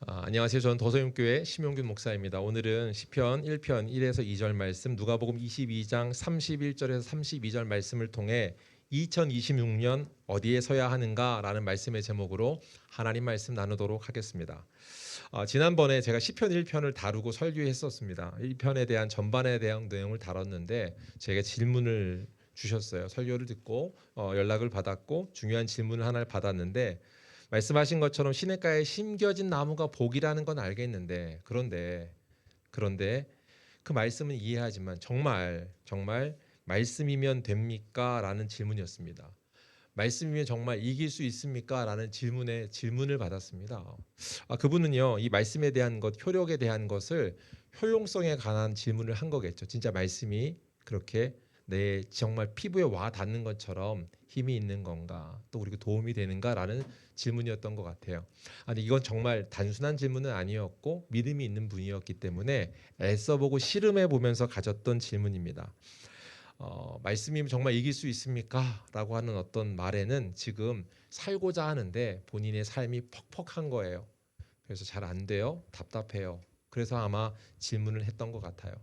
안녕하세요. 저는 도서임교회 심용균 목사입니다. 오늘은 시편 1편 1에서 2절 말씀, 누가복음 22장 31절에서 32절 말씀을 통해 2026년 어디에 서야 하는가라는 말씀의 제목으로 하나님 말씀 나누도록 하겠습니다. 지난번에 제가 시편 1편을 다루고 설교했었습니다. 1편에 대한 전반에 대한 내용을 다뤘는데 제가 질문을 주셨어요. 설교를 듣고 연락을 받았고 중요한 질문을 하나를 받았는데, 말씀하신 것처럼 시냇가에 심겨진 나무가 복이라는 건 알겠는데, 그런데 그 말씀은 이해하지만 정말 말씀이면 됩니까? 라는 질문이었습니다. 말씀이면 정말 이길 수 있습니까? 라는 질문을 받았습니다. 그분은요, 이 말씀에 대한 것, 효력에 대한 것을 효용성에 관한 질문을 한 거겠죠. 진짜 말씀이 그렇게 내 정말 피부에 와 닿는 것처럼 힘이 있는 건가, 또 우리가 도움이 되는가라는 질문이었던 것 같아요. 아니, 이건 정말 단순한 질문은 아니었고 믿음이 있는 분이었기 때문에 애써보고 씨름해 보면서 가졌던 질문입니다. 말씀이 정말 이길 수 있습니까? 라고 하는 어떤 말에는 지금 살고자 하는데 본인의 삶이 퍽퍽한 거예요. 그래서 잘 안 돼요. 답답해요. 그래서 아마 질문을 했던 것 같아요.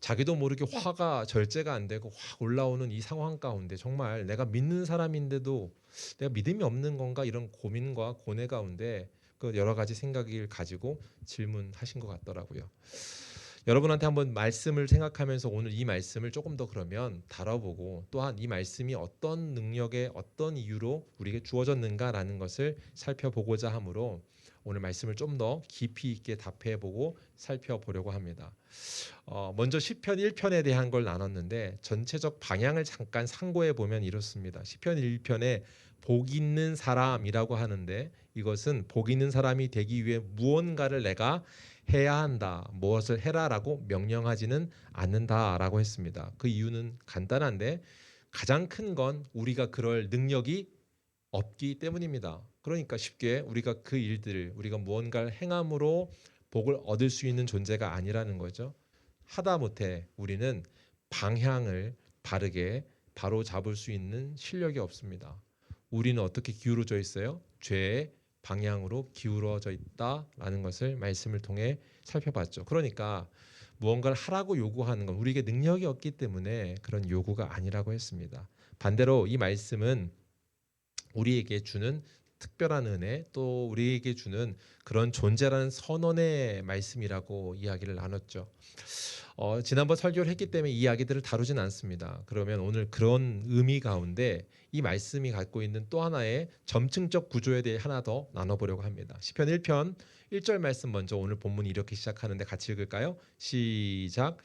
자기도 모르게 화가 절제가 안 되고 확 올라오는 이 상황 가운데 정말 내가 믿는 사람인데도 내가 믿음이 없는 건가, 이런 고민과 고뇌 가운데 그 여러 가지 생각을 가지고 질문하신 것 같더라고요. 여러분한테 한번 말씀을 생각하면서 오늘 이 말씀을 조금 더 그러면 다뤄보고, 또한 이 말씀이 어떤 능력에 어떤 이유로 우리에게 주어졌는가라는 것을 살펴보고자 하므로 오늘 말씀을 좀 더 깊이 있게 답해보고 살펴보려고 합니다. 먼저 시편 1편에 대한 걸 나눴는데 전체적 방향을 잠깐 상고해 보면 이렇습니다. 시편 1편에 복 있는 사람이라고 하는데, 이것은 복 있는 사람이 되기 위해 무언가를 내가 해야 한다, 무엇을 해라라고 명령하지는 않는다라고 했습니다. 그 이유는 간단한데 가장 큰 건 우리가 그럴 능력이 없기 때문입니다. 그러니까 쉽게 우리가 그 일들을, 우리가 무언가를 행함으로 복을 얻을 수 있는 존재가 아니라는 거죠. 하다못해 우리는 방향을 바르게 바로 잡을 수 있는 실력이 없습니다. 우리는 어떻게 기울어져 있어요? 죄의 방향으로 기울어져 있다라는 것을 말씀을 통해 살펴봤죠. 그러니까 무언가를 하라고 요구하는 건 우리에게 능력이 없기 때문에 그런 요구가 아니라고 했습니다. 반대로 이 말씀은 우리에게 주는 특별한 은혜, 또 우리에게 주는 그런 존재라는 선언의 말씀이라고 이야기를 나눴죠. 지난번 설교를 했기 때문에 이 이야기들을 다루진 않습니다. 그러면 오늘 그런 의미 가운데 이 말씀이 갖고 있는 또 하나의 점층적 구조에 대해 하나 더 나눠보려고 합니다. 시편 1편 1절 말씀 먼저, 오늘 본문이 이렇게 시작하는데 같이 읽을까요? 시작.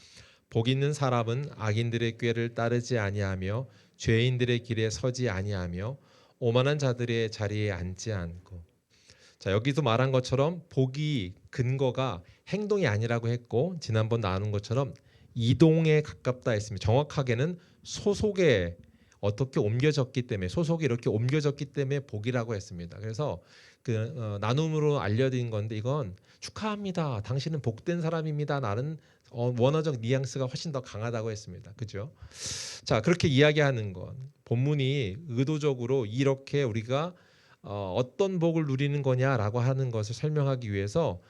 복 있는 사람은 악인들의 꾀를 따르지 아니하며 죄인들의 길에 서지 아니하며 오만한 자들의 자리에 앉지 않고. 자, 여기서 말한 것처럼 복이 근거가 행동이 아니라고 했고, 지난번 나눈 것처럼 이동에 가깝다 했습니다. 정확하게는 소속에 어떻게 옮겨졌기 때문에, 소속이 이렇게 옮겨졌기 때문에 복이라고 했습니다. 그래서 그 나눔으로 알려드린 건데, 이건 축하합니다, 당신은 복된 사람입니다 라는 원어적 뉘앙스가 훨씬 더 강하다고 했습니다. 그죠? 자, 그렇게 이야기하는 건 본문이 의도적으로 이렇게 우리가 어떤 복을 누리는 거냐라고 하는 것을 설명하기 위해서,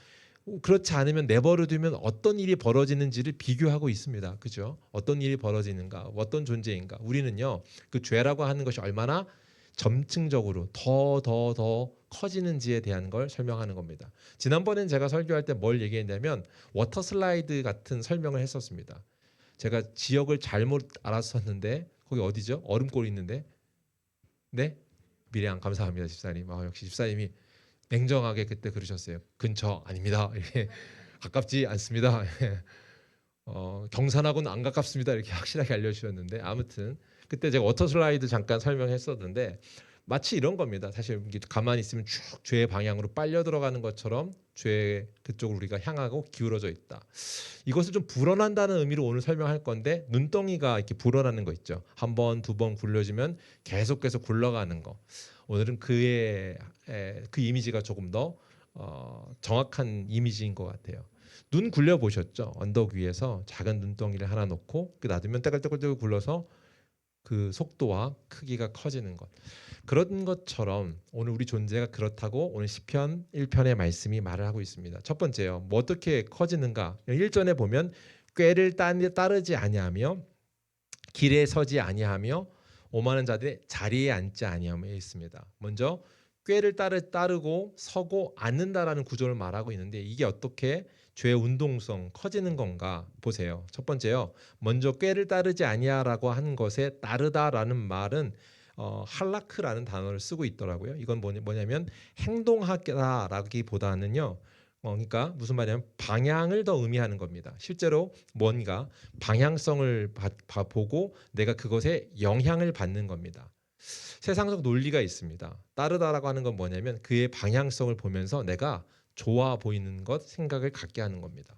그렇지 않으면 내버려 두면 어떤 일이 벌어지는지를 비교하고 있습니다. 그죠? 어떤 일이 벌어지는가, 어떤 존재인가. 우리는요, 그 죄라고 하는 것이 얼마나 점층적으로 더 커지는지에 대한 걸 설명하는 겁니다. 지난번엔 제가 설교할 때 뭘 얘기했냐면 워터 슬라이드 같은 설명을 했었습니다. 제가 지역을 잘못 알았었는데 거기 어디죠? 얼음골 있는데. 네? 미래양 감사합니다, 집사님. 역시 집사님이 냉정하게 그때 그러셨어요. 근처 아닙니다. 이렇게 가깝지 않습니다. 경산하고는 안 가깝습니다. 이렇게 확실하게 알려주셨는데, 아무튼 그때 제가 워터 슬라이드 잠깐 설명했었는데 마치 이런 겁니다. 사실 가만히 있으면 쭉 죄의 방향으로 빨려 들어가는 것처럼 죄 그쪽으로 우리가 향하고 기울어져 있다. 이것을 좀 불어난다는 의미로 오늘 설명할 건데, 눈덩이가 이렇게 불어나는 거 있죠. 한 번, 두 번 굴려지면 계속해서 굴러가는 거. 오늘은 그 이미지가 조금 더 정확한 이미지인 것 같아요. 눈 굴려 보셨죠? 언덕 위에서 작은 눈덩이를 하나 놓고 그 놔두면 떼글떼글떼글 굴러서 그 속도와 크기가 커지는 것. 그런 것처럼 오늘 우리 존재가 그렇다고 오늘 시편 1편의 말씀이 말을 하고 있습니다. 첫 번째요. 뭐 어떻게 커지는가? 1절에 보면 꾀를 따르지 아니하며 길에 서지 아니하며 오만한 자들의 자리에 앉지 아니하며 있습니다. 먼저 꾀를 따르고 서고 앉는다라는 구조를 말하고 있는데 이게 어떻게 죄의 운동성 커지는 건가 보세요. 첫 번째요. 먼저 꾀를 따르지 아니하라고 한 것에 따르다라는 말은 할라크라는 단어를 쓰고 있더라고요. 이건 뭐냐면 행동하다라기보다는요. 그러니까 무슨 말이냐면 방향을 더 의미하는 겁니다. 실제로 뭔가 방향성을 보고 내가 그것에 영향을 받는 겁니다. 세상적 논리가 있습니다. 따르다라고 하는 건 뭐냐면 그의 방향성을 보면서 내가 좋아 보이는 것, 생각을 갖게 하는 겁니다.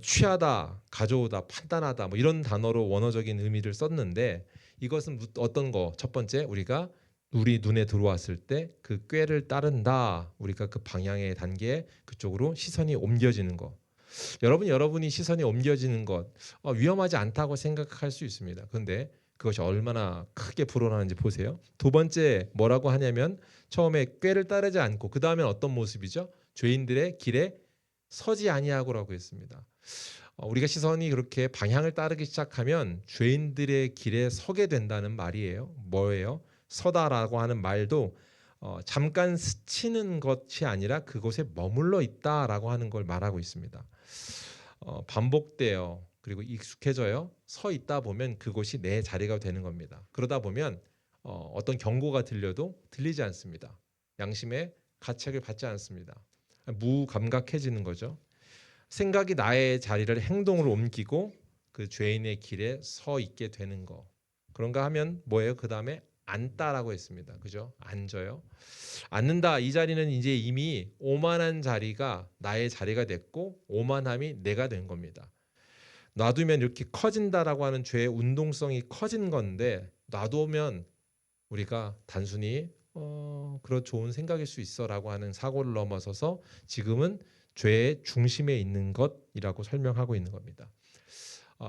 취하다, 가져오다, 판단하다 뭐 이런 단어로 원어적인 의미를 썼는데 이것은 어떤 거? 첫 번째 우리가 우리 눈에 들어왔을 때 그 꾀를 따른다. 우리가 그 방향의 단계에 그쪽으로 시선이 옮겨지는 거. 여러분이 시선이 옮겨지는 것 위험하지 않다고 생각할 수 있습니다. 그런데 그것이 얼마나 크게 불어나는지 보세요. 두 번째 뭐라고 하냐면 처음에 꾀를 따르지 않고 그 다음엔 어떤 모습이죠? 죄인들의 길에 서지 아니하고라고 했습니다. 우리가 시선이 그렇게 방향을 따르기 시작하면 죄인들의 길에 서게 된다는 말이에요. 뭐예요? 서다라고 하는 말도 잠깐 스치는 것이 아니라 그곳에 머물러 있다라고 하는 걸 말하고 있습니다. 반복돼요. 그리고 익숙해져요. 서 있다 보면 그곳이 내 자리가 되는 겁니다. 그러다 보면 어떤 경고가 들려도 들리지 않습니다. 양심의 가책을 받지 않습니다. 무감각해지는 거죠. 생각이 나의 자리를 행동으로 옮기고 그 죄인의 길에 서 있게 되는 거. 그런가 하면 뭐예요? 그 다음에 앉다라고 했습니다. 그죠? 앉아요. 앉는다. 이 자리는 이제 이미 오만한 자리가 나의 자리가 됐고 오만함이 내가 된 겁니다. 놔두면 이렇게 커진다라고 하는 죄의 운동성이 커진 건데 놔두면 우리가 단순히 그런 좋은 생각일 수 있어라고 하는 사고를 넘어서서 지금은 죄의 중심에 있는 것이라고 설명하고 있는 겁니다.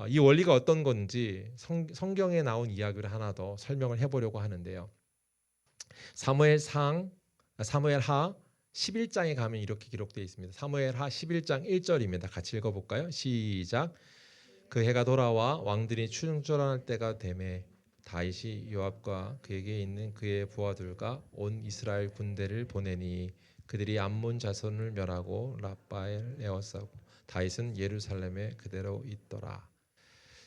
이 원리가 어떤 건지 성경에 나온 이야기를 하나 더 설명을 해보려고 하는데요. 사무엘하 11장에 가면 이렇게 기록되어 있습니다. 사무엘하 11장 1절입니다. 같이 읽어볼까요? 시작. 그 해가 돌아와 왕들이 출전할 때가 되매 다윗이 요압과 그에게 있는 그의 부하들과 온 이스라엘 군대를 보내니 그들이 암몬 자손을 멸하고 라빠엘 에워싸고 다윗은 예루살렘에 그대로 있더라.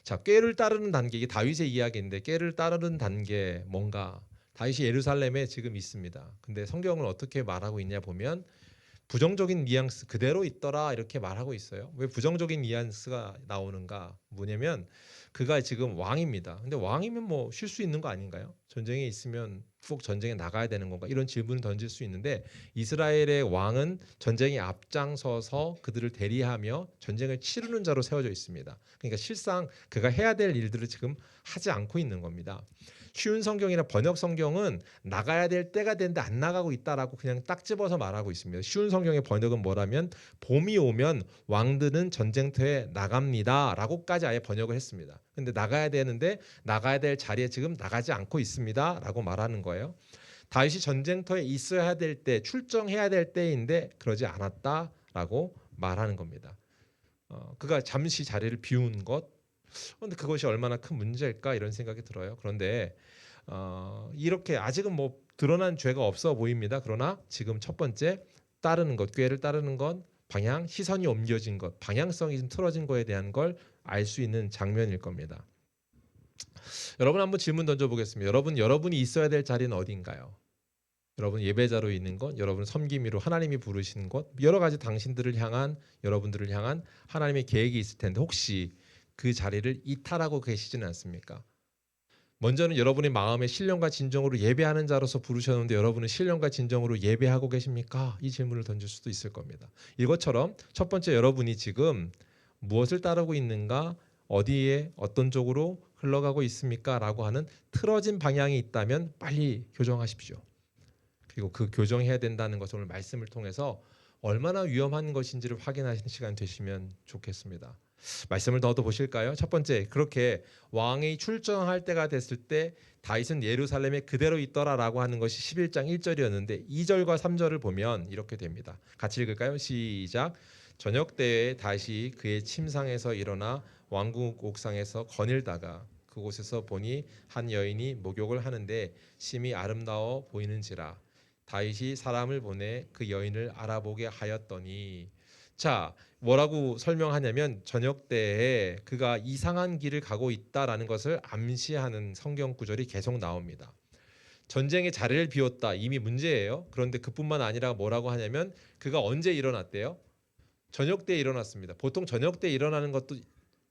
자, 꾀를 따르는 단계, 이게 다윗의 이야기인데 꾀를 따르는 단계 뭔가 다윗이 예루살렘에 지금 있습니다. 근데 성경을 어떻게 말하고 있냐 보면 부정적인 뉘앙스 그대로 있더라 이렇게 말하고 있어요. 왜 부정적인 뉘앙스가 나오는가? 뭐냐면 그가 지금 왕입니다. 근데 왕이면 뭐 쉴 수 있는 거 아닌가요? 전쟁에 있으면 꼭 전쟁에 나가야 되는 건가? 이런 질문을 던질 수 있는데 이스라엘의 왕은 전쟁에 앞장서서 그들을 대리하며 전쟁을 치르는 자로 세워져 있습니다. 그러니까 실상 그가 해야 될 일들을 지금 하지 않고 있는 겁니다. 쉬운 성경이나 번역 성경은 나가야 될 때가 됐는데 안 나가고 있다라고 그냥 딱 집어서 말하고 있습니다. 쉬운 성경의 번역은 뭐라면 봄이 오면 왕들은 전쟁터에 나갑니다라고까지 아예 번역을 했습니다. 근데 나가야 되는데 나가야 될 자리에 지금 나가지 않고 있습니다라고 말하는 거예요. 다윗이 전쟁터에 있어야 될 때, 출정해야 될 때인데 그러지 않았다라고 말하는 겁니다. 그가 잠시 자리를 비운 것. 그런데 그것이 얼마나 큰 문제일까 이런 생각이 들어요. 그런데 이렇게 아직은 뭐 드러난 죄가 없어 보입니다. 그러나 지금 첫 번째 따르는 것, 꾀를 따르는 것, 방향, 시선이 옮겨진 것, 방향성이 좀 틀어진 거에 대한 걸 알 수 있는 장면일 겁니다. 여러분 한번 질문 던져보겠습니다. 여러분이 있어야 될 자리는 어디인가요? 여러분 예배자로 있는 것, 여러분 섬김이로 하나님이 부르시는 것, 여러 가지 당신들을 향한 여러분들을 향한 하나님의 계획이 있을 텐데 혹시 그 자리를 이탈하고 계시지는 않습니까? 먼저는 여러분의 마음에 신령과 진정으로 예배하는 자로서 부르셨는데 여러분은 신령과 진정으로 예배하고 계십니까? 이 질문을 던질 수도 있을 겁니다. 이것처럼 첫 번째 여러분이 지금 무엇을 따르고 있는가? 어디에 어떤 쪽으로 흘러가고 있습니까? 라고 하는 틀어진 방향이 있다면 빨리 교정하십시오. 그리고 그 교정해야 된다는 것을 오늘 말씀을 통해서 얼마나 위험한 것인지를 확인하시는 시간 되시면 좋겠습니다. 말씀을 더 보실까요? 첫 번째, 그렇게 왕이 출정할 때가 됐을 때 다윗은 예루살렘에 그대로 있더라라고 하는 것이 11장 1절이었는데 2절과 3절을 보면 이렇게 됩니다. 같이 읽을까요? 시작. 저녁 때에 다시 그의 침상에서 일어나 왕궁 옥상에서 거닐다가 그곳에서 보니 한 여인이 목욕을 하는데 심히 아름다워 보이는지라 다윗이 사람을 보내 그 여인을 알아보게 하였더니, 자, 뭐라고 설명하냐면 저녁 때에 그가 이상한 길을 가고 있다라는 것을 암시하는 성경 구절이 계속 나옵니다. 전쟁의 자리를 비웠다, 이미 문제예요. 그런데 그뿐만 아니라 뭐라고 하냐면 그가 언제 일어났대요? 저녁 때에 일어났습니다. 보통 저녁 때 일어나는 것도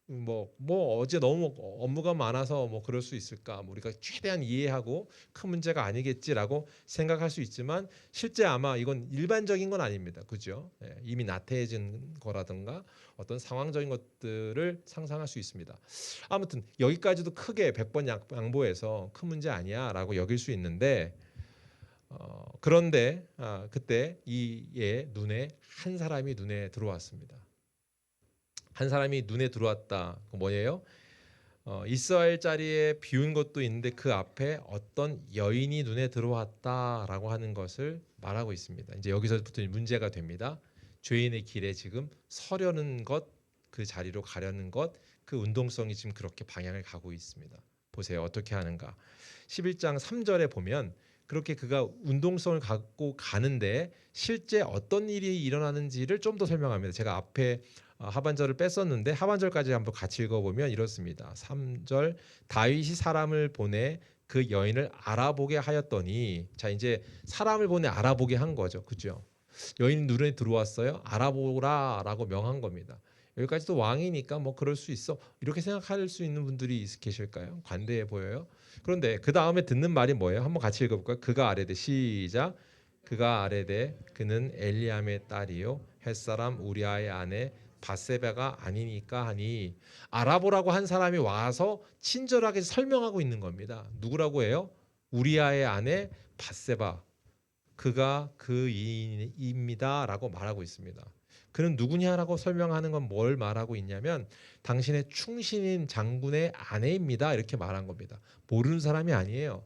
뭐 어제 너무 업무가 많아서 뭐 그럴 수 있을까? 뭐 우리가 최대한 이해하고 큰 문제가 아니겠지라고 생각할 수 있지만 실제 아마 이건 일반적인 건 아닙니다. 그죠? 예, 이미 나태해진 거라든가 어떤 상황적인 것들을 상상할 수 있습니다. 아무튼 여기까지도 크게 100번 양보해서 큰 문제 아니야라고 여길 수 있는데 그런데 그때 이의 눈에 한 사람이 눈에 들어왔습니다. 한 사람이 눈에 들어왔다. 그 뭐예요? 이스라엘 자리에 비운 것도 있는데 그 앞에 어떤 여인이 눈에 들어왔다라고 하는 것을 말하고 있습니다. 이제 여기서부터 문제가 됩니다. 죄인의 길에 지금 서려는 것, 그 자리로 가려는 것, 그 운동성이 지금 그렇게 방향을 가고 있습니다. 보세요. 어떻게 하는가. 11장 3절에 보면 그렇게 그가 운동성을 갖고 가는데 실제 어떤 일이 일어나는지를 좀 더 설명합니다. 제가 앞에 하반절을 뺐었는데 하반절까지 한번 같이 읽어보면 이렇습니다. 3절 다윗이 사람을 보내 그 여인을 알아보게 하였더니, 자 이제 사람을 보내 알아보게 한 거죠. 그죠? 여인 눈에 들어왔어요. 알아보라라고 명한 겁니다. 여기까지도 왕이니까 뭐 그럴 수 있어 이렇게 생각할 수 있는 분들이 계실까요? 관대해 보여요. 그런데 그 다음에 듣는 말이 뭐예요? 한번 같이 읽어볼까요? 그가 아뢰되 시작. 그가 아뢰되 그는 엘리암의 딸이요 햇사람 우리아의 아내 바세바가 아니니까 하니, 알아보라고 한 사람이 와서 친절하게 설명하고 있는 겁니다. 누구라고 해요? 우리아의 아내 바세바, 그가 그 이인입니다라고 말하고 있습니다. 그는 누구냐라고 설명하는 건 뭘 말하고 있냐면 당신의 충신인 장군의 아내입니다 이렇게 말한 겁니다. 모르는 사람이 아니에요.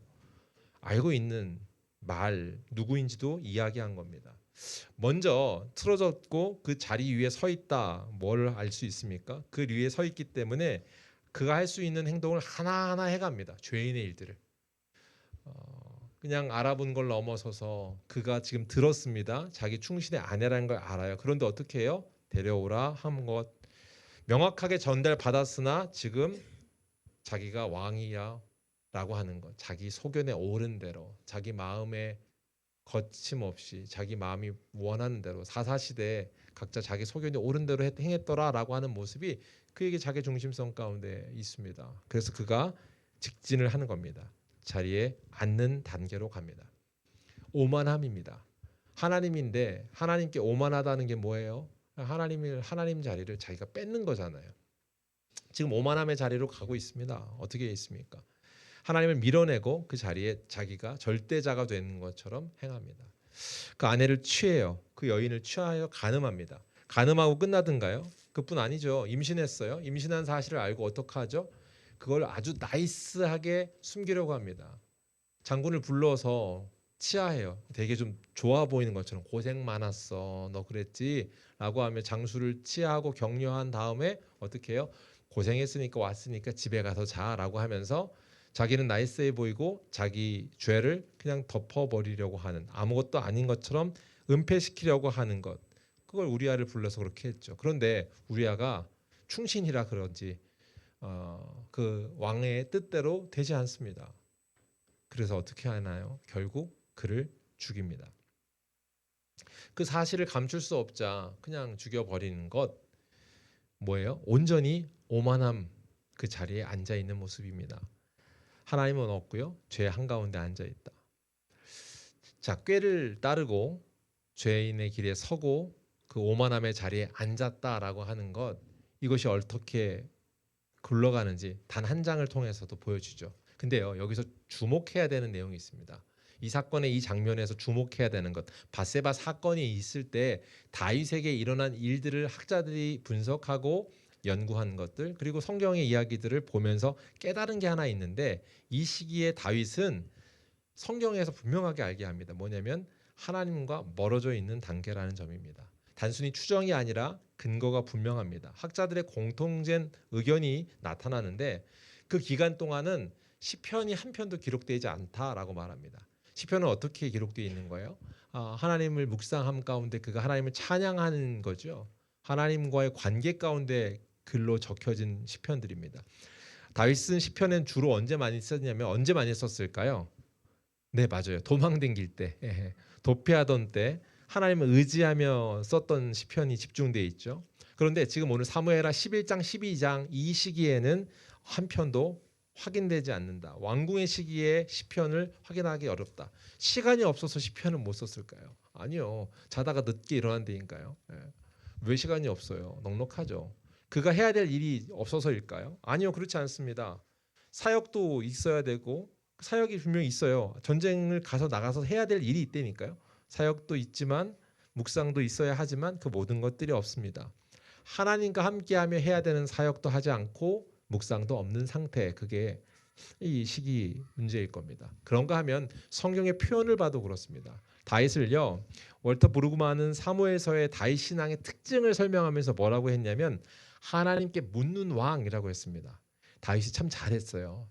알고 있는 말 누구인지도 이야기한 겁니다. 먼저 틀어졌고 그 자리 위에 서 있다. 뭘 알 수 있습니까? 그 위에 서 있기 때문에 그가 할 수 있는 행동을 하나하나 해갑니다. 죄인의 일들을. 그냥 알아본 걸 넘어서서 그가 지금 들었습니다. 자기 충신의 아내라는 걸 알아요. 그런데 어떻게 해요? 데려오라 한 것. 명확하게 전달받았으나 지금 자기가 왕이야 라고 하는 것. 자기 소견에 오른 대로 자기 마음에 거침없이 자기 마음이 원하는 대로 사사시대에 각자 자기 소견이 옳은 대로 행했더라라고 하는 모습이 그에게 자기 중심성 가운데 있습니다. 그래서 그가 직진을 하는 겁니다. 자리에 앉는 단계로 갑니다. 오만함입니다. 하나님인데 하나님께 오만하다는 게 뭐예요? 하나님 자리를 자기가 뺏는 거잖아요. 지금 오만함의 자리로 가고 있습니다. 어떻게 있습니까? 하나님을 밀어내고 그 자리에 자기가 절대자가 되는 것처럼 행합니다. 그 아내를 취해요. 그 여인을 취하여 간음합니다. 간음하고 끝나든가요? 그뿐 아니죠. 임신했어요. 임신한 사실을 알고 어떻게 하죠? 그걸 아주 나이스하게 숨기려고 합니다. 장군을 불러서 치하해요. 되게 좀 좋아 보이는 것처럼 고생 많았어. 너 그랬지? 라고 하며 장수를 치하하고 격려한 다음에 어떻게 해요? 고생했으니까 왔으니까 집에 가서 자라고 하면서 자기는 나이스해 보이고 자기 죄를 그냥 덮어버리려고 하는, 아무것도 아닌 것처럼 은폐시키려고 하는 것, 그걸 우리아를 불러서 그렇게 했죠. 그런데 우리아가 충신이라 그런지 그 왕의 뜻대로 되지 않습니다. 그래서 어떻게 하나요? 결국 그를 죽입니다. 그 사실을 감출 수 없자 그냥 죽여버리는 것, 뭐예요? 온전히 오만함 그 자리에 앉아 있는 모습입니다. 하나님은 없고요. 죄 한가운데 앉아 있다. 자, 꾀를 따르고 죄인의 길에 서고 그 오만함의 자리에 앉았다라고 하는 것, 이것이 어떻게 굴러가는지 단 한 장을 통해서도 보여주죠. 근데요, 여기서 주목해야 되는 내용이 있습니다. 이 사건의 이 장면에서 주목해야 되는 것, 밧세바 사건이 있을 때 다윗에게 일어난 일들을 학자들이 분석하고 연구한 것들, 그리고 성경의 이야기들을 보면서 깨달은 게 하나 있는데, 이 시기에 다윗은 성경에서 분명하게 알게 합니다. 뭐냐면 하나님과 멀어져 있는 단계라는 점입니다. 단순히 추정이 아니라 근거가 분명합니다. 학자들의 공통된 의견이 나타나는데, 그 기간 동안은 시편이 한 편도 기록되지 않다라고 말합니다. 시편은 어떻게 기록되어 있는 거예요? 하나님을 묵상함 가운데 그가 하나님을 찬양하는 거죠. 하나님과의 관계 가운데 글로 적혀진 시편들입니다. 다윗은 시편은 주로 언제 많이 썼냐면, 언제 많이 썼을까요? 네, 맞아요. 도망 댕길 때, 도피하던 때 하나님을 의지하며 썼던 시편이 집중되어 있죠. 그런데 지금 오늘 사무엘하 11장 12장 이 시기에는 한 편도 확인되지 않는다. 왕궁의 시기에 시편을 확인하기 어렵다. 시간이 없어서 시편을 못 썼을까요? 아니요. 자다가 늦게 일어난다니까요. 왜 시간이 없어요? 넉넉하죠. 그가 해야 될 일이 없어서일까요? 아니요, 그렇지 않습니다. 사역도 있어야 되고, 사역이 분명히 있어요. 전쟁을 가서 나가서 해야 될 일이 있다니까요. 사역도 있지만 묵상도 있어야 하지만 그 모든 것들이 없습니다. 하나님과 함께하며 해야 되는 사역도 하지 않고 묵상도 없는 상태, 그게 이 시기 문제일 겁니다. 그런가 하면 성경의 표현을 봐도 그렇습니다. 다윗을요, 월터 브루그만은 사무엘서의 다윗 신앙의 특징을 설명하면서 뭐라고 했냐면 하나님께 묻는 왕이라고 했습니다. 다윗이 참 잘했어요.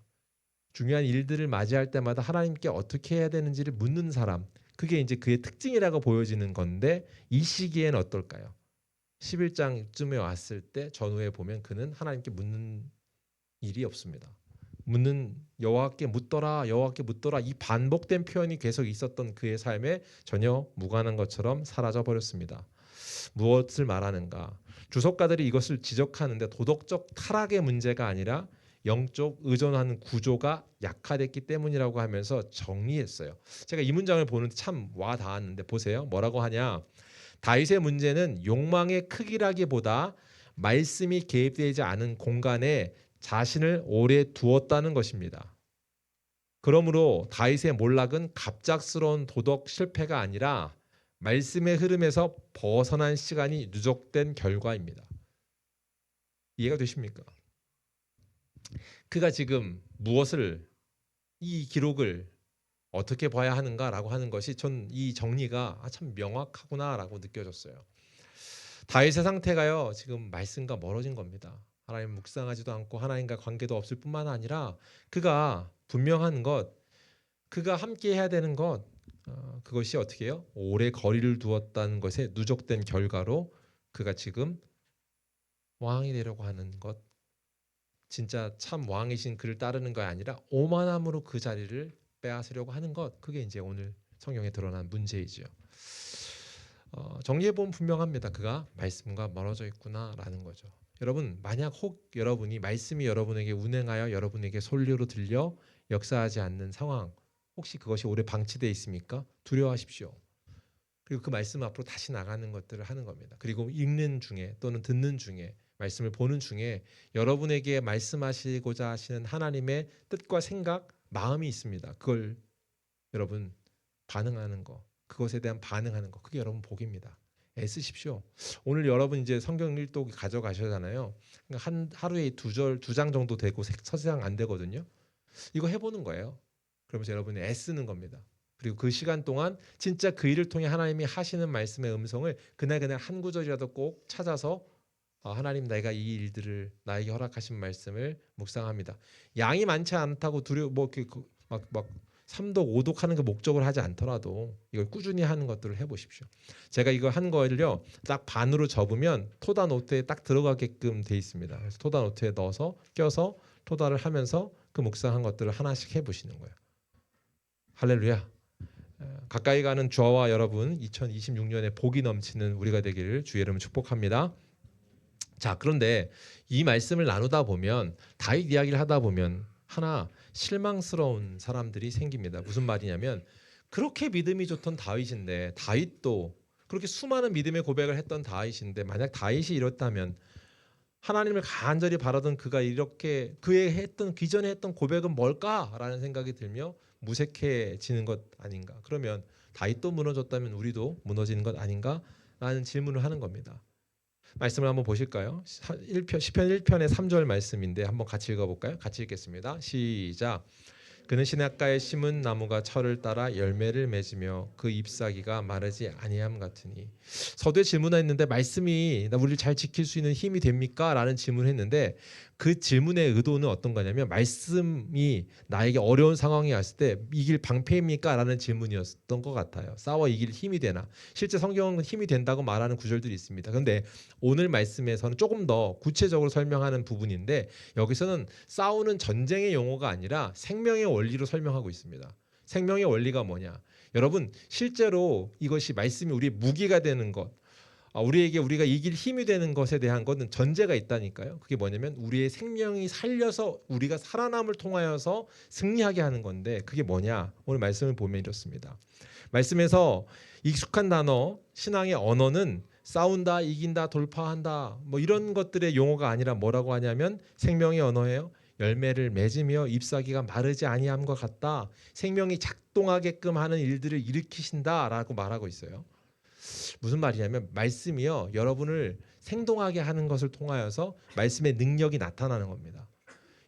중요한 일들을 맞이할 때마다 하나님께 어떻게 해야 되는지를 묻는 사람, 그게 이제 그의 특징이라고 보여지는 건데, 이 시기에는 어떨까요? 11장쯤에 왔을 때 전후에 보면 그는 하나님께 묻는 일이 없습니다. 묻는 여호와께 묻더라, 여호와께 묻더라, 이 반복된 표현이 계속 있었던 그의 삶에 전혀 무관한 것처럼 사라져 버렸습니다. 무엇을 말하는가? 주석가들이 이것을 지적하는데 도덕적 타락의 문제가 아니라 영적 의존하는 구조가 약화됐기 때문이라고 하면서 정리했어요. 제가 이 문장을 보는데 참 와 닿았는데, 보세요. 뭐라고 하냐? 다윗의 문제는 욕망의 크기라기보다 말씀이 개입되지 않은 공간에 자신을 오래 두었다는 것입니다. 그러므로 다윗의 몰락은 갑작스러운 도덕 실패가 아니라 말씀의 흐름에서 벗어난 시간이 누적된 결과입니다. 이해가 되십니까? 그가 지금 무엇을, 이 기록을 어떻게 봐야 하는가라고 하는 것이 전 이 정리가 참 명확하구나라고 느껴졌어요. 다윗의 상태가요, 지금 말씀과 멀어진 겁니다. 하나님 묵상하지도 않고 하나님과 관계도 없을 뿐만 아니라 그가 분명한 것, 그가 함께 해야 되는 것, 그것이 어떻게 해요? 오래 거리를 두었다는 것에 누적된 결과로 그가 지금 왕이 되려고 하는 것, 진짜 참 왕이신 그를 따르는 것이 아니라 오만함으로 그 자리를 빼앗으려고 하는 것, 그게 이제 오늘 성경에 드러난 문제이지요. 정리해보면 분명합니다. 그가 말씀과 멀어져 있구나라는 거죠. 여러분, 만약 혹 여러분이 말씀이 여러분에게 운행하여 여러분에게 솔리로 들려 역사하지 않는 상황, 혹시 그것이 오래 방치되어 있습니까? 두려워하십시오. 그리고 그 말씀 앞으로 다시 나가는 것들을 하는 겁니다. 그리고 읽는 중에 또는 듣는 중에, 말씀을 보는 중에 여러분에게 말씀하시고자 하시는 하나님의 뜻과 생각, 마음이 있습니다. 그걸 여러분 반응하는 거, 그것에 대한 반응하는 거, 그게 여러분 복입니다. 애쓰십시오. 오늘 여러분 이제 성경 일독 가져가셔잖아요. 하루에 두 장 정도 되고 서장 안 되거든요. 이거 해보는 거예요. 그러면서 여러분이 애쓰는 겁니다. 그리고 그 시간 동안 진짜 그 일을 통해 하나님이 하시는 말씀의 음성을 그날 한 구절이라도 꼭 찾아서 하나님, 내가 이 일들을 나에게 허락하신 말씀을 묵상합니다. 양이 많지 않다고 막 3독 5독 하는 그 목적을 하지 않더라도 이걸 꾸준히 하는 것들을 해보십시오. 제가 이거 한 거를요, 딱 반으로 접으면 토다 노트에 딱 들어가게끔 돼 있습니다. 그래서 토다 노트에 넣어서 껴서 토다를 하면서 그 묵상한 것들을 하나씩 해보시는 거예요. 할렐루야. 가까이 가는 저와 여러분, 2026년에 복이 넘치는 우리가 되기를 주의 이름으로 축복합니다. 자, 그런데 이 말씀을 나누다 보면, 다윗 이야기를 하다 보면 하나 실망스러운 사람들이 생깁니다. 무슨 말이냐면, 그렇게 믿음이 좋던 다윗인데, 다윗도 그렇게 수많은 믿음의 고백을 했던 다윗인데, 만약 다윗이 이렇다면 하나님을 간절히 바라던 그가 이렇게 그의 했던 기존에 했던 고백은 뭘까라는 생각이 들며 무색해지는 것 아닌가? 그러면 다윗도 무너졌다면 우리도 무너지는 것 아닌가? 라는 질문을 하는 겁니다. 말씀을 한번 보실까요? 시편 1편의 3절 말씀인데 한번 같이 읽어볼까요? 같이 읽겠습니다. 시작. 그는 시냇가에 심은 나무가 철을 따라 열매를 맺으며 그 잎사귀가 마르지 아니함 같으니. 서두에 질문했는데 말씀이 우리를 잘 지킬 수 있는 힘이 됩니까? 라는 질문을 했는데 그 질문의 의도는 어떤 거냐면 말씀이 나에게 어려운 상황이 왔을 때 이길 방패입니까? 라는 질문이었던 것 같아요. 싸워 이길 힘이 되나? 실제 성경은 힘이 된다고 말하는 구절들이 있습니다. 그런데 오늘 말씀에서는 조금 더 구체적으로 설명하는 부분인데 여기서는 싸우는 전쟁의 용어가 아니라 생명의 원리로 설명하고 있습니다. 생명의 원리가 뭐냐? 여러분 실제로 이것이 말씀이 우리의 무기가 되는 것, 우리에게 우리가 이길 힘이 되는 것에 대한 것은 전제가 있다니까요. 그게 뭐냐면 우리의 생명이 살려서 우리가 살아남을 통하여서 승리하게 하는 건데 그게 뭐냐? 오늘 말씀을 보면 이렇습니다. 말씀에서 익숙한 단어, 신앙의 언어는 싸운다, 이긴다, 돌파한다 뭐 이런 것들의 용어가 아니라 뭐라고 하냐면 생명의 언어예요. 열매를 맺으며 잎사귀가 마르지 아니함과 같다. 생명이 작동하게끔 하는 일들을 일으키신다라고 말하고 있어요. 무슨 말이냐면 말씀이요 여러분을 생동하게 하는 것을 통하여서 말씀의 능력이 나타나는 겁니다.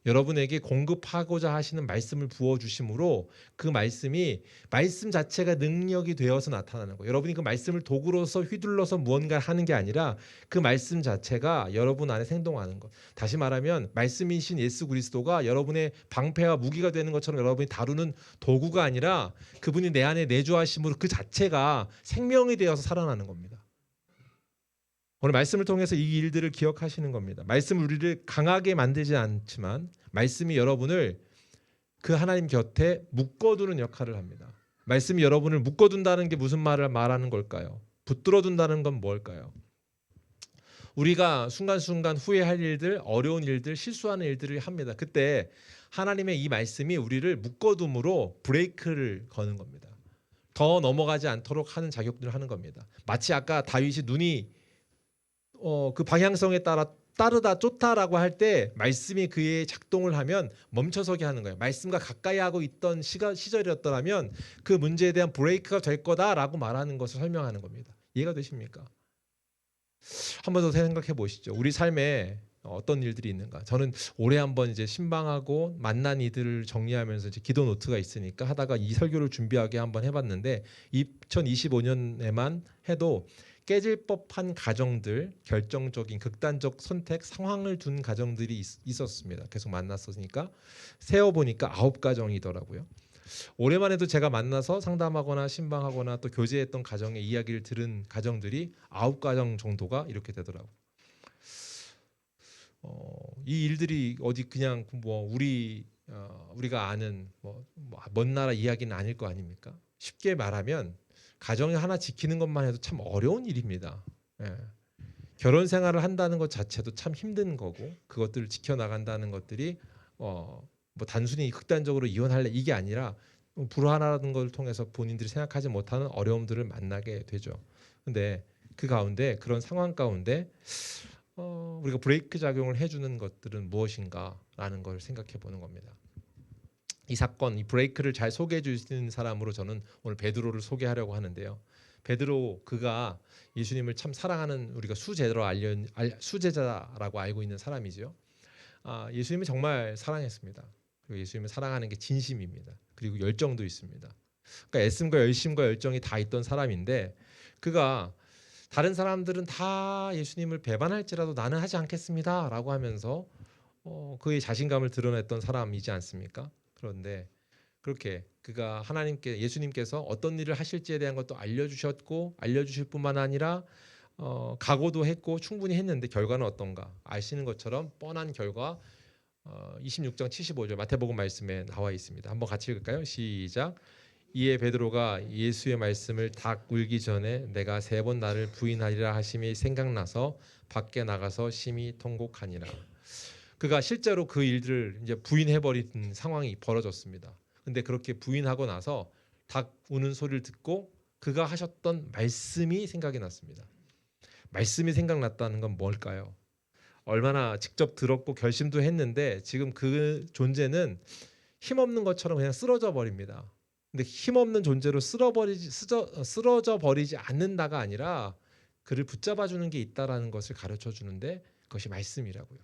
여러분에게 공급하고자 하시는 말씀을 부어주심으로 그 말씀이 말씀 자체가 능력이 되어서 나타나는 거예요. 여러분이 그 말씀을 도구로서 휘둘러서 무언가를 하는 게 아니라 그 말씀 자체가 여러분 안에 생동하는 것. 다시 말하면 말씀이신 예수 그리스도가 여러분의 방패와 무기가 되는 것처럼 여러분이 다루는 도구가 아니라 그분이 내 안에 내주하심으로 그 자체가 생명이 되어서 살아나는 겁니다. 오늘 말씀을 통해서 이 일들을 기억하시는 겁니다. 말씀은 우리를 강하게 만들지 않지만 말씀이 여러분을 그 하나님 곁에 묶어두는 역할을 합니다. 말씀이 여러분을 묶어둔다는 게 무슨 말을 말하는 걸까요? 붙들어둔다는 건 뭘까요? 우리가 순간순간 후회할 일들, 어려운 일들, 실수하는 일들을 합니다. 그때 하나님의 이 말씀이 우리를 묶어둠으로 브레이크를 거는 겁니다. 더 넘어가지 않도록 하는 작용들을 하는 겁니다. 마치 아까 다윗이 눈이 그 방향성에 따르다 쫓다라고 할 때 말씀이 그의 작동을 하면 멈춰서게 하는 거예요. 말씀과 가까이 하고 있던 시절이었더라면 그 문제에 대한 브레이크가 될 거다라고 말하는 것을 설명하는 겁니다. 이해가 되십니까? 한 번 더 생각해 보시죠. 우리 삶에 어떤 일들이 있는가? 저는 올해 한번 이제 신방하고 만난 이들을 정리하면서 이제 기도 노트가 있으니까 하다가 이 설교를 준비하게 한번 해봤는데 2025년에만 해도 깨질 법한 가정들, 결정적인 극단적 선택 상황을 둔 가정들이 있었습니다. 계속 만났으니까 세어보니까 9가정이더라고요. 올해만 해도 제가 만나서 상담하거나 신방하거나 또 교제했던 가정의 이야기를 들은 가정들이 9가정 정도가 이렇게 되더라고요. 이 일들이 어디 그냥 뭐 우리가 아는 먼 나라 이야기는 아닐 거 아닙니까? 쉽게 말하면 가정이 하나 지키는 것만 해도 참 어려운 일입니다. 예. 결혼 생활을 한다는 것 자체도 참 힘든 거고 그것들을 지켜나간다는 것들이 뭐 단순히 극단적으로 이혼할래 이게 아니라 불화라는 걸 통해서 본인들이 생각하지 못하는 어려움들을 만나게 되죠. 근데 그 가운데 그런 상황 가운데 우리가 브레이크 작용을 해주는 것들은 무엇인가라는 걸 생각해 보는 겁니다. 이 사건, 이 브레이크를 잘 소개해 주시는 사람으로 저는 오늘 베드로를 소개하려고 하는데요. 베드로 그가 예수님을 참 사랑하는 우리가 수제자라고 알고 있는 사람이죠. 예수님을 정말 사랑했습니다. 그리고 예수님을 사랑하는 게 진심입니다. 그리고 열정도 있습니다. 그러니까 애씀과 열심과 열정이 다 있던 사람인데 그가 다른 사람들은 다 예수님을 배반할지라도 나는 하지 않겠습니다라고 하면서 그의 자신감을 드러냈던 사람이지 않습니까? 그런데 그렇게 그가 예수님께서 어떤 일을 하실지에 대한 것도 알려주셨고 알려주실 뿐만 아니라 각오도 했고 충분히 했는데 결과는 어떤가 아시는 것처럼 뻔한 결과 26장 75절 마태복음 말씀에 나와 있습니다. 한번 같이 읽을까요? 시작. 이에 베드로가 예수의 말씀을 닭 울기 전에 내가 3번 나를 부인하리라 하심이 생각나서 밖에 나가서 심히 통곡하니라. 그가 실제로 그 일들을 이제 부인해버린 상황이 벌어졌습니다. 근데 그렇게 부인하고 나서 닭 우는 소리를 듣고 그가 하셨던 말씀이 생각이 났습니다. 말씀이 생각났다는 건 뭘까요? 얼마나 직접 들었고 결심도 했는데 지금 그 존재는 힘없는 것처럼 그냥 쓰러져 버립니다. 근데 힘없는 존재로 쓰러져 버리지 않는다가 아니라 그를 붙잡아 주는 게 있다라는 것을 가르쳐 주는데 그것이 말씀이라고요.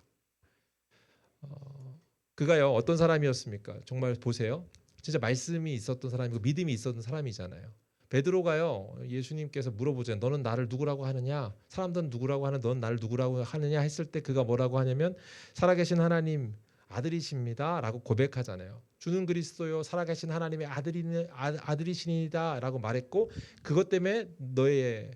그가요 어떤 사람이었습니까? 정말 보세요. 진짜 말씀이 있었던 사람이고 믿음이 있었던 사람이잖아요. 베드로가요 예수님께서 물어보잖아요. 너는 나를 누구라고 하느냐? 사람들은 누구라고 하는 넌 나를 누구라고 하느냐 했을 때 그가 뭐라고 하냐면 살아계신 하나님 아들이십니다 라고 고백하잖아요. 주는 그리스도요 살아계신 하나님의 아들이시니다 라고 말했고 그것 때문에 너의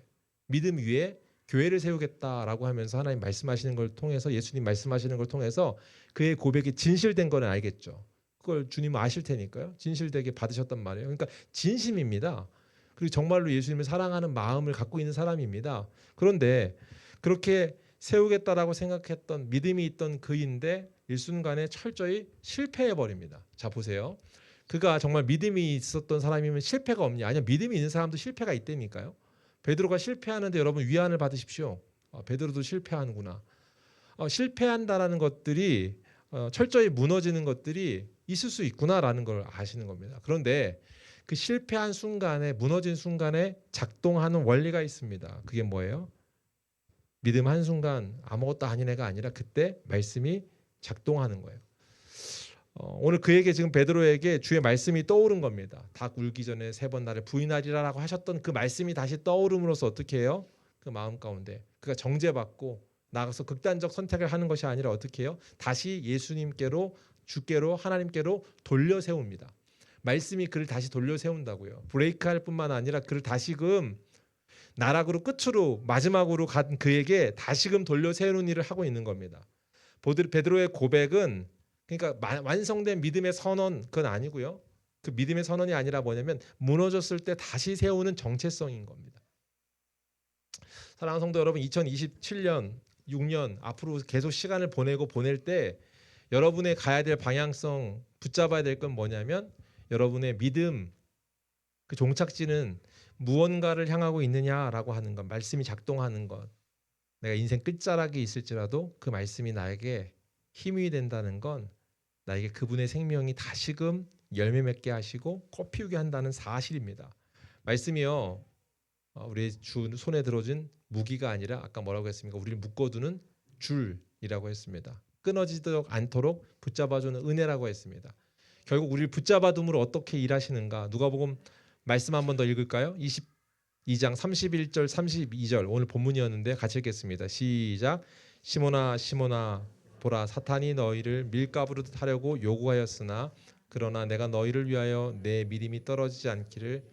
믿음 위에 교회를 세우겠다라고 하면서 하나님 말씀하시는 걸 통해서 예수님 말씀하시는 걸 통해서 그의 고백이 진실된 거는 알겠죠. 그걸 주님은 아실 테니까요. 진실되게 받으셨단 말이에요. 그러니까 진심입니다. 그리고 정말로 예수님을 사랑하는 마음을 갖고 있는 사람입니다. 그런데 그렇게 세우겠다라고 생각했던 믿음이 있던 그인데 일순간에 철저히 실패해 버립니다. 자 보세요. 그가 정말 믿음이 있었던 사람이면 실패가 없냐? 아니요. 믿음이 있는 사람도 실패가 있다니까요. 베드로가 실패하는데 여러분 위안을 받으십시오. 베드로도 실패하는구나. 실패한다라는 것들이 철저히 무너지는 것들이 있을 수 있구나라는 걸 아시는 겁니다. 그런데 그 실패한 순간에 무너진 순간에 작동하는 원리가 있습니다. 그게 뭐예요? 믿음 한순간 아무것도 아닌 애가 아니라 그때 말씀이 작동하는 거예요. 오늘 그에게 지금 베드로에게 주의 말씀이 떠오른 겁니다. 닭 울기 전에 3번 나를 부인하리라라고 하셨던 그 말씀이 다시 떠오름으로써 어떻게 해요? 그 마음 가운데 그가 정죄받고 나가서 극단적 선택을 하는 것이 아니라 어떻게 해요? 다시 예수님께로 주께로 하나님께로 돌려 세웁니다. 말씀이 그를 다시 돌려 세운다고요. 브레이크할 뿐만 아니라 그를 다시금 나락으로 끝으로 마지막으로 간 그에게 다시금 돌려 세우는 일을 하고 있는 겁니다. 베드로의 고백은 그러니까 완성된 믿음의 선언 그건 아니고요. 그 믿음의 선언이 아니라 뭐냐면 무너졌을 때 다시 세우는 정체성인 겁니다. 사랑하는 성도 여러분, 2027년, 6년 앞으로 계속 시간을 보낼 때 여러분의 가야 될 방향성 붙잡아야 될 건 뭐냐면 여러분의 믿음 그 종착지는 무언가를 향하고 있느냐라고 하는 것, 말씀이 작동하는 것. 내가 인생 끝자락에 있을지라도 그 말씀이 나에게 힘이 된다는 건 나에게 그분의 생명이 다시금 열매 맺게 하시고 꽃 피우게 한다는 사실입니다. 말씀이요. 우리 주 손에 들어준 무기가 아니라 아까 뭐라고 했습니까? 우리를 묶어두는 줄이라고 했습니다. 끊어지지 않도록 붙잡아주는 은혜라고 했습니다. 결국 우리를 붙잡아둠으로 어떻게 일하시는가? 누가복음 말씀 한 번 더 읽을까요? 22장 31절 32절 오늘 본문이었는데 같이 읽겠습니다. 시작. 시몬아 시몬아 보라 사탄이 너희를 밀가부르듯 하려고 요구하였으나 그러나 내가 너희를 위하여 내 믿음이 떨어지지 않기를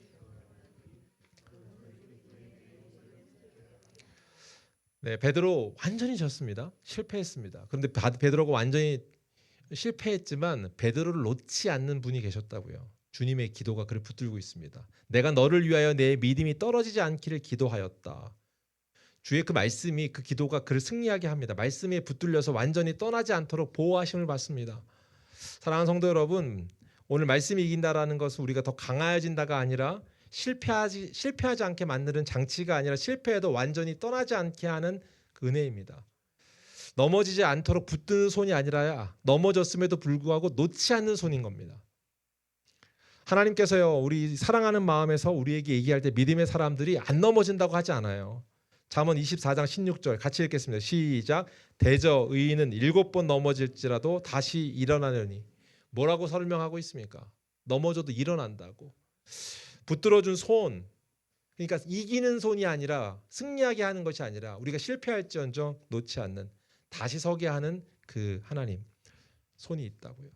네, 베드로 완전히 졌습니다. 실패했습니다. 그런데 베드로가 완전히 실패했지만 베드로를 놓지 않는 분이 계셨다고요. 주님의 기도가 그를 붙들고 있습니다. 내가 너를 위하여 내 믿음이 떨어지지 않기를 기도하였다. 주의 그 말씀이 그 기도가 그를 승리하게 합니다. 말씀에 붙들려서 완전히 떠나지 않도록 보호하심을 받습니다. 사랑하는 성도 여러분, 오늘 말씀이 이긴다라는 것은 우리가 더 강해진다가 아니라 실패하지 않게 만드는 장치가 아니라 실패해도 완전히 떠나지 않게 하는 그 은혜입니다. 넘어지지 않도록 붙드는 손이 아니라 넘어졌음에도 불구하고 놓지 않는 손인 겁니다. 하나님께서요 우리 사랑하는 마음에서 우리에게 얘기할 때 믿음의 사람들이 안 넘어진다고 하지 않아요. 잠언 24장 16절 같이 읽겠습니다. 시작. 대저 의인은 7번 넘어질지라도 다시 일어나려니. 뭐라고 설명하고 있습니까? 넘어져도 일어난다고. 붙들어준 손, 그러니까 이기는 손이 아니라 승리하게 하는 것이 아니라 우리가 실패할지언정 놓지 않는 다시 서게 하는 그 하나님 손이 있다고요.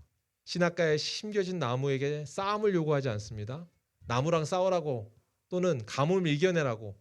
신학가에 심겨진 나무에게 싸움을 요구하지 않습니다. 나무랑 싸우라고 또는 가뭄을 이겨내라고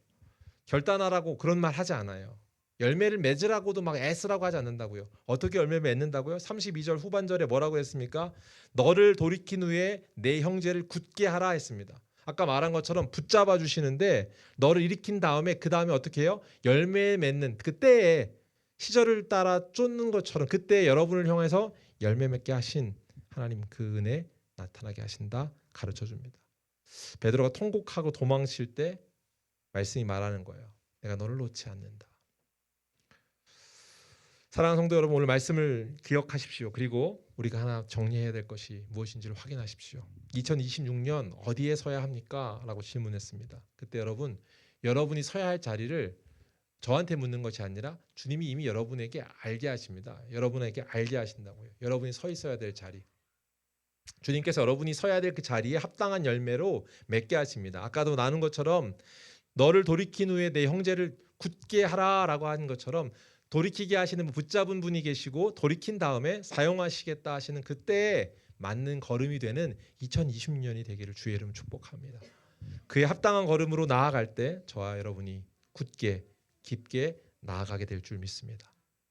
결단하라고 그런 말 하지 않아요. 열매를 맺으라고도 막 애쓰라고 하지 않는다고요. 어떻게 열매를 맺는다고요? 32절 후반절에 뭐라고 했습니까? 너를 돌이킨 후에 내 형제를 굳게 하라 했습니다. 아까 말한 것처럼 붙잡아 주시는데 너를 일으킨 다음에 그 다음에 어떻게 해요? 열매 맺는 그때에 시절을 따라 쫓는 것처럼 그때 여러분을 향해서 열매 맺게 하신 하나님 그 은혜 나타나게 하신다 가르쳐 줍니다. 베드로가 통곡하고 도망칠 때 말씀이 말하는 거예요. 내가 너를 놓지 않는다. 사랑하는 성도 여러분, 오늘 말씀을 기억하십시오. 그리고 우리가 하나 정리해야 될 것이 무엇인지를 확인하십시오. 2026년 어디에 서야 합니까? 라고 질문했습니다. 그때 여러분이 서야 할 자리를 저한테 묻는 것이 아니라 주님이 이미 여러분에게 알게 하십니다. 여러분에게 알게 하신다고요. 여러분이 서 있어야 될 자리. 주님께서 여러분이 서야 될 그 자리에 합당한 열매로 맺게 하십니다. 아까도 나눈 것처럼 너를 돌이킨 후에 내 형제를 굳게 하라라고 하는 것처럼 돌이키게 하시는 붙잡은 분이 계시고 돌이킨 다음에 사용하시겠다 하시는 그때에 맞는 걸음이 되는 2026년이 되기를 주의 이름으로 축복합니다. 그의 합당한 걸음으로 나아갈 때 저와 여러분이 굳게 깊게 나아가게 될 줄 믿습니다.